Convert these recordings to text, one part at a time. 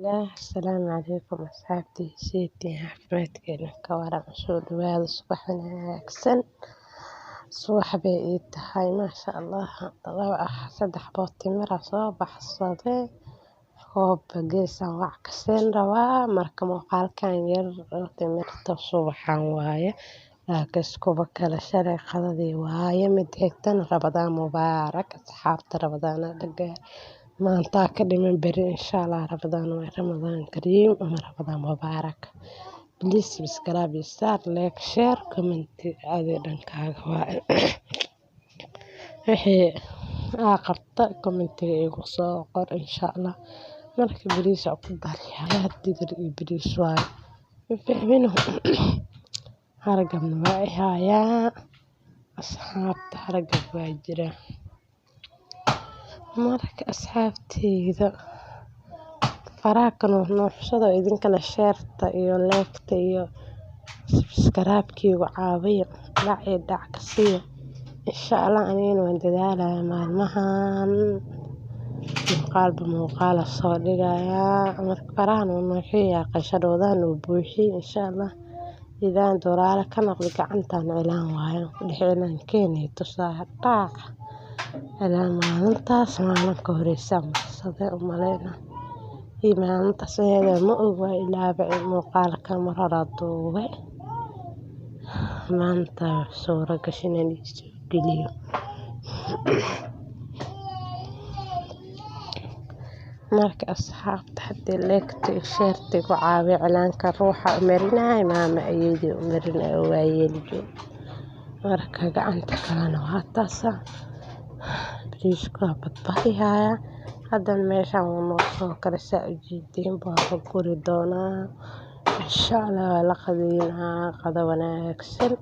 السلام عليكم أصحابتي سيدي حفرتكينا كوارع soo dhawaada subax wanaagsan subax bay ii tahay maasha Allah saddex bood timir ah soo baxsaday koob geesan wax ka siin rabaa marka muuqaalkan yar timirta subaxan waaye laakiin iskuba kala shalay qadadii waaye mid xigtan Ramadaan mubaarak asxaabta Ramadaan dhaga maanta ka dhiman beri insha Allah Ramadaan kariim ama Ramadaan mubaarak please subscribe start like share comment adi dhankaaga waa wixii qabta commentiga igu soo qor insha Allah marka bariis ku daraya digir iyo bariis waaye fahmino haragana waa hayaa asxaabta haragga waa jira marka asxaabteyda faraaqan nuuxsada idinkana sheerta iyo leegta iyo subscribe-kiigu caawiya dhac ka siiya insha Allah anigana waan dadaalayaa maalmahan muuqaal soo dhigayaa marka farahan nuuxiya qashadoodan uu buuxi insha Allah idaan doraala ka noqdo gacantan cilaan waayo dhixinaan keenay tusaa dhac cilaan maalintaas maalin ka horeysa marsade u maleena maalintaas ayada ma oga ilaaba muuqaalka mar hore duube maanta suura gashinan isu geliyo marka asxaabta hadii leegta sheerta ku caawiya cilaanka ruuxa marinay maama ayadii marinay waayeljo marka gacanta kalena waa taasa bariiska badbaadiyaya hadda meeshan uu soo kala saajiideen baa ku guri doonaa insha Allah la qadiinaa qada wanaagsan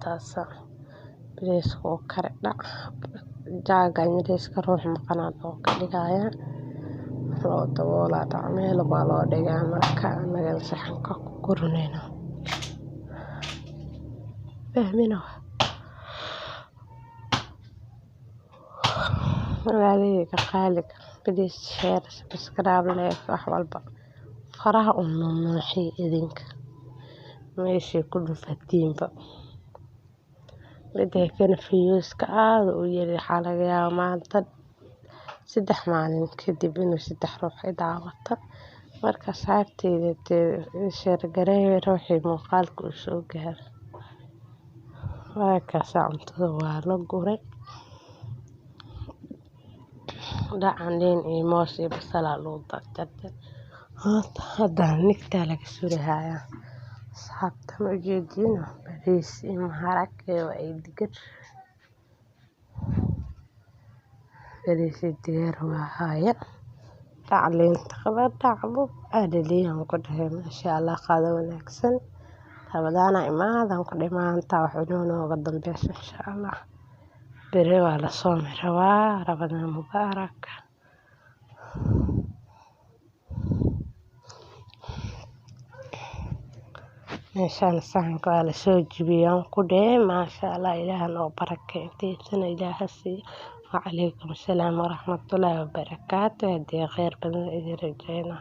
taasa bariiska kare dhac jaaga bariiska ruux maqanaad oo ka dhigaya loo daboola dhac meel baa loo dhigaa marka anaga saxanka ku gurinayna fahmino walaaleyga qaaliga please share subscribe like wax walba faraha nuuxi idinka meeshii ku dhufatiinba midaykan fiyuuska aad u yiri xalaya maanta 3 maalin kadib inuu 3 ruux daawata marka saabteeda share gareey ruuxii muuqaalka u soo gaar waa ka saacuntada waa la guray dhacaneen iyo moos iyo basal loo darjartay hadda nigta laga surayaa asxaabta ma jeedino bariis iyo harag iyo digir bariis iyo digir waa haya tacliinta qabadacbo adaliyan ku dhahay masha Allah qaado wanaagsan Ramadaan imaadan ku dhimaanta wax nooga dambeeyay insha Allah beri waa la soo mirawaa Ramadaan mubaarak meeshaan saxanka waa la soo jibiyaan ku dhee maasha Allah ilaahay noo barakeeyay ilaahay si وعليكم السلام ورحمة الله وبركاته. هدي خير بإذن الله.